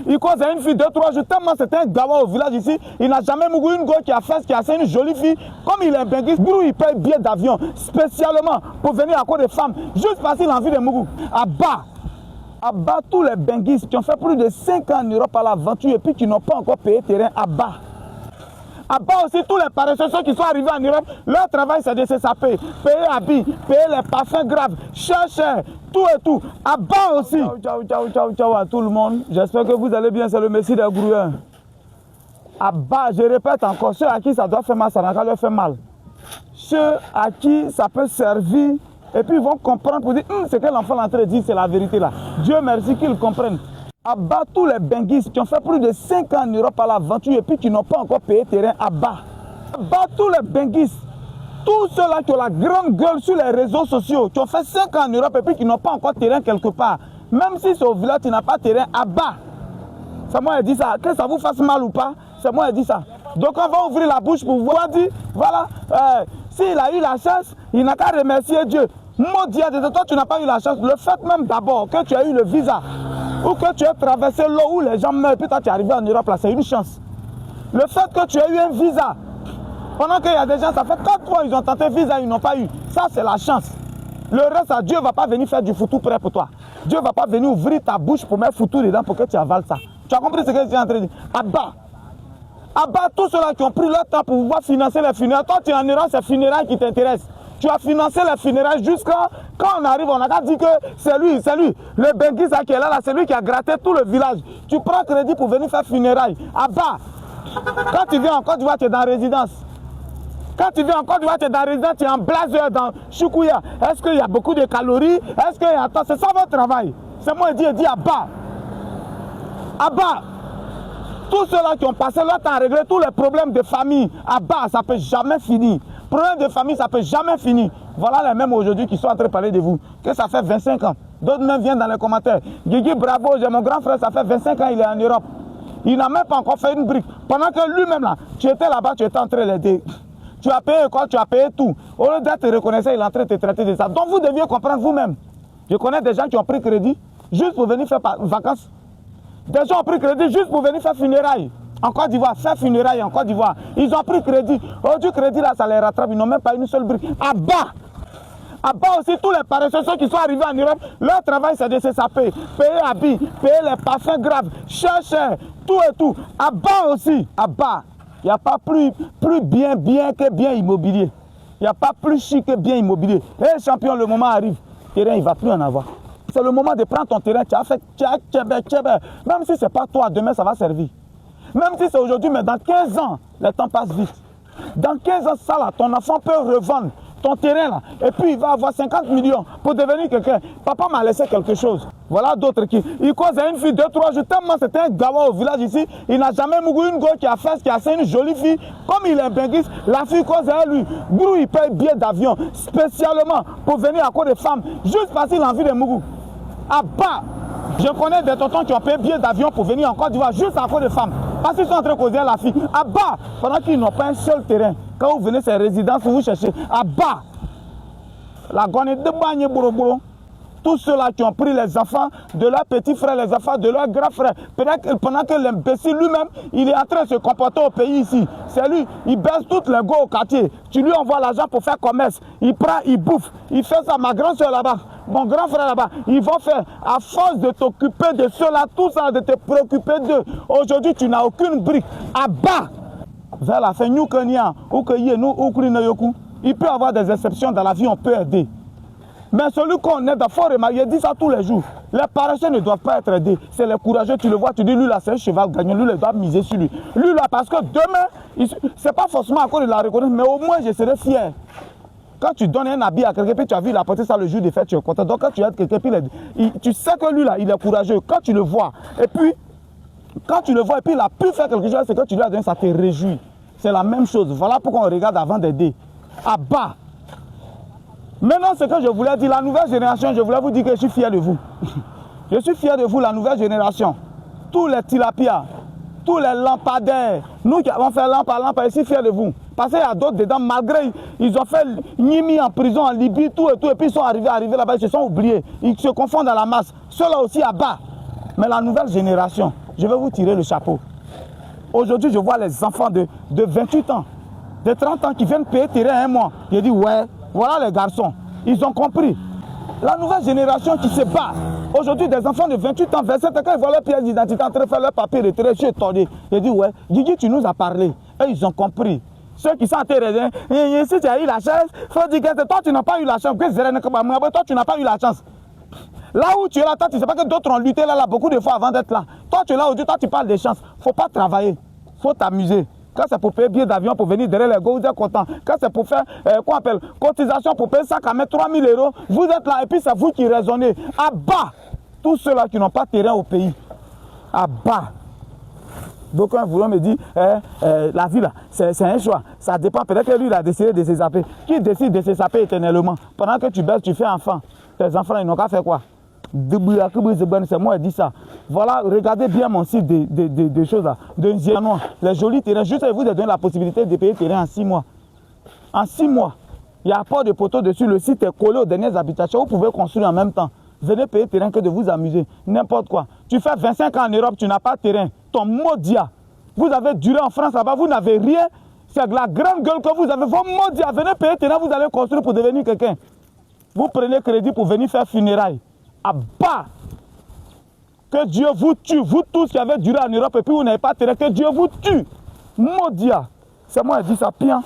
Il cause à une fille 2-3 jours, tellement c'était un gawa au village ici, il n'a jamais mouru une go qui a fait ce qui a fait une jolie fille. Comme il est benguiste, il paye billet d'avion spécialement pour venir à cause des femmes, juste parce qu'il a envie de mourir. Abat tous les benguistes qui ont fait plus de 5 ans en Europe à l'aventure et puis qui n'ont pas encore payé terrain. Abat aussi tous les paresseux qui sont arrivés en Europe, leur travail c'est de se saper, payer habits, payer les parfums graves, cher, tout et tout. Abat aussi. Ciao à tout le monde. J'espère que vous allez bien, c'est le Messie des Grouilleurs. Abat, je répète encore, ceux à qui ça doit faire mal, ça n'a qu'à leur faire mal. Ceux à qui ça peut servir, et puis ils vont comprendre pour dire, ce que l'enfant est en train de dire, c'est la vérité là. Dieu merci qu'ils comprennent. Abat tous les benguistes qui ont fait plus de 5 ans en Europe à l'aventure et puis qui n'ont pas encore payé terrain. Abat tous les benguistes, tous ceux-là qui ont la grande gueule sur les réseaux sociaux, qui ont fait 5 ans en Europe et puis qui n'ont pas encore terrain quelque part. Même si c'est au village, tu n'as pas terrain, abat. C'est moi qui dis ça. Que ça vous fasse mal ou pas, c'est moi qui dis ça. Donc on va ouvrir la bouche pour voir dire, voilà, s'il a eu la chance, il n'a qu'à remercier Dieu. Maudit, toi tu n'as pas eu la chance. Le fait même d'abord que tu as eu le visa, ou que tu as traversé l'eau où les gens meurent et puis toi tu es arrivé en Europe, là c'est une chance. Le fait que tu aies eu un visa, pendant qu'il y a des gens, ça fait 4 fois ils ont tenté visa, ils n'ont pas eu. Ça c'est la chance. Le reste, Dieu ne va pas venir faire du foutu prêt pour toi. Dieu ne va pas venir ouvrir ta bouche pour mettre foutu dedans pour que tu avales ça. Tu as compris ce que je suis en train de dire? Abat tous ceux-là qui ont pris leur temps pour pouvoir financer les funérailles. Toi tu es en Europe, c'est funérailles qui t'intéressent. Tu as financé les funérailles jusqu'à quand on arrive, on a qu'à dire que c'est lui, le benguiste qui est là, c'est lui qui a gratté tout le village. Tu prends crédit pour venir faire funérailles. Abat, quand tu viens en Côte d'Ivoire, tu es dans résidence. Quand tu viens en Côte d'Ivoire, tu es dans résidence, tu es en blazer dans Choukouya. Est-ce qu'il y a beaucoup de calories? Est-ce qu'il y a... C'est ça votre travail. C'est moi qui dis Abat. Tous ceux-là qui ont passé leur temps à régler tous les problèmes de famille, Abat, ça ne peut jamais finir. Problème de famille, ça ne peut jamais finir. Voilà les mêmes aujourd'hui qui sont en train de parler de vous. Que ça fait 25 ans. D'autres même viennent dans les commentaires. Guigui, bravo, j'ai mon grand frère, ça fait 25 ans, il est en Europe. Il n'a même pas encore fait une brique. Pendant que lui-même là, tu étais là-bas, tu étais en train de l'aider. Tu as payé quoi, tu as payé tout. Au lieu d'être reconnaissant, il est en train de te traiter de ça. Donc vous deviez comprendre vous-même. Je connais des gens qui ont pris crédit juste pour venir faire vacances. Des gens ont pris crédit juste pour venir faire funérailles. En Côte d'Ivoire, faire funérailles en Côte d'Ivoire. Ils ont pris crédit. Oh, du crédit là, ça les rattrape. Ils n'ont même pas une seule brique. Abat aussi tous les paresseux qui sont arrivés en Europe. Leur travail, c'est de se saper. Payer habits, payer les parfums graves, cher, tout et tout. Abat aussi. Abat. Il n'y a pas plus bien que bien immobilier. Il n'y a pas plus chic que bien immobilier. Hé champion, le moment arrive. Terrain, il ne va plus en avoir. C'est le moment de prendre ton terrain. Tu as fait même si ce n'est pas toi, demain ça va servir. Même si c'est aujourd'hui, mais dans 15 ans, le temps passe vite. Dans 15 ans, ça là, ton enfant peut revendre ton terrain là. Et puis il va avoir 50 millions pour devenir quelqu'un. Papa m'a laissé quelque chose. Voilà d'autres qui... Il cause à une fille 2-3 jours. Tellement c'était un gawa au village ici. Il n'a jamais mouru une go qui a fait ce qui a fait une jolie fille. Comme il est benguiste, la fille cause à lui. Grou, il paye billet d'avion spécialement pour venir à cause des femmes. Juste parce qu'il a envie de mourir. Abat. Je connais des tontons qui ont payé billet d'avion pour venir en Côte d'Ivoire juste à cause des femmes. Parce qu'ils sont en train de causer à la fille. Abat. Pendant qu'ils n'ont pas un seul terrain. Quand vous venez ces résidences, vous cherchez. Abat. La gonne de bagne bourou. Tous ceux-là qui ont pris les enfants de leurs petits frères, les enfants de leurs grands frères. Pendant que l'imbécile lui-même, il est en train de se comporter au pays ici. C'est lui, il baisse toutes les go au quartier. Tu lui envoies l'argent pour faire commerce. Il prend, il bouffe. Il fait ça. Ma grande soeur là-bas, mon grand frère là-bas, ils vont faire, à force de t'occuper de ceux-là, tout ça, de te préoccuper d'eux. Aujourd'hui, tu n'as aucune brique. Abat. Vers la fin, il peut y avoir des exceptions dans la vie, on peut aider. Mais celui qu'on aide, il faut remarquer, il dit ça tous les jours. Les paresseux ne doivent pas être aidés. C'est les courageux, tu le vois, tu dis, lui là, c'est un cheval gagnant, lui, il doit miser sur lui. Lui là, parce que demain, c'est pas forcément à cause de la reconnaissance, mais au moins je serai fier. Quand tu donnes un habit à quelqu'un, puis tu as vu, il a porté ça le jour des fêtes, tu es content. Donc quand tu aides quelqu'un, puis tu sais que lui là, il est courageux. Quand tu le vois, et puis, quand tu le vois, et puis il a pu faire quelque chose, c'est que tu lui as donné, ça te réjouit. C'est la même chose. Voilà pourquoi on regarde avant d'aider. À bas. Maintenant, ce que je voulais dire, la nouvelle génération, je voulais vous dire que je suis fier de vous. Je suis fier de vous, la nouvelle génération. Tous les tilapias, tous les lampadaires, nous qui avons fait lampe à lampe, je suis fier de vous. Parce qu'il y a d'autres dedans, malgré ils ont fait Nimi en prison, en Libye, tout et tout, et puis ils sont arrivés là-bas, ils se sont oubliés. Ils se confondent dans la masse. Ceux-là aussi à bas. Mais la nouvelle génération, je vais vous tirer le chapeau. Aujourd'hui, je vois les enfants de 28 ans, de 30 ans qui viennent payer terrain un mois. Je dis, ouais, voilà les garçons. Ils ont compris. La nouvelle génération qui se bat. Aujourd'hui, des enfants de 28 ans, 27 ans, quand ils voient leur pièce d'identité en train de faire leur papier de retraite, je suis étonné. Je dis, ouais, Guigui, tu nous as parlé. Et ils ont compris. Ceux qui sont en terrain, si tu as eu la chance, il faut dire que toi, tu n'as pas eu la chance. Toi, tu n'as pas eu la chance. Là où tu es là, toi, tu ne sais pas que d'autres ont lutté là, beaucoup de fois avant d'être là. Toi, tu es là aujourd'hui, toi, tu parles des chances. Il ne faut pas travailler. Il faut t'amuser. Quand c'est pour payer billet d'avion pour venir derrière les gars, vous êtes content. Quand c'est pour faire, quoi appelle, cotisation pour payer sac à mettre 3 000 €, vous êtes là et puis c'est vous qui raisonnez. À bas tous ceux-là qui n'ont pas terrain au pays. À bas. Donc quand vous me dit, la vie là, c'est un choix. Ça dépend. Peut-être que lui, il a décidé de se zapper. Qui décide de se zapper éternellement? Pendant que tu baisses, tu fais enfant. Tes enfants, ils n'ont qu'à faire quoi? C'est moi qui dis ça. Voilà, regardez bien mon site de choses là. Les jolis terrains. Juste vous ai donné la possibilité de payer terrain en 6 mois. En 6 mois, il y a pas de poteau dessus. Le site est collé aux dernières habitations. Vous pouvez construire en même temps. Venez payer terrain que de vous amuser. N'importe quoi. Tu fais 25 ans en Europe, tu n'as pas de terrain. Ton maudia. Vous avez duré en France là-bas, vous n'avez rien. C'est de la grande gueule que vous avez. Vos maudia. Venez payer terrain, vous allez construire pour devenir quelqu'un. Vous prenez crédit pour venir faire funérailles. À bas. Que Dieu vous tue, vous tous qui avez duré en Europe et puis vous n'avez pas terrain, que Dieu vous tue. Maudia. C'est moi qui dis ça, bien.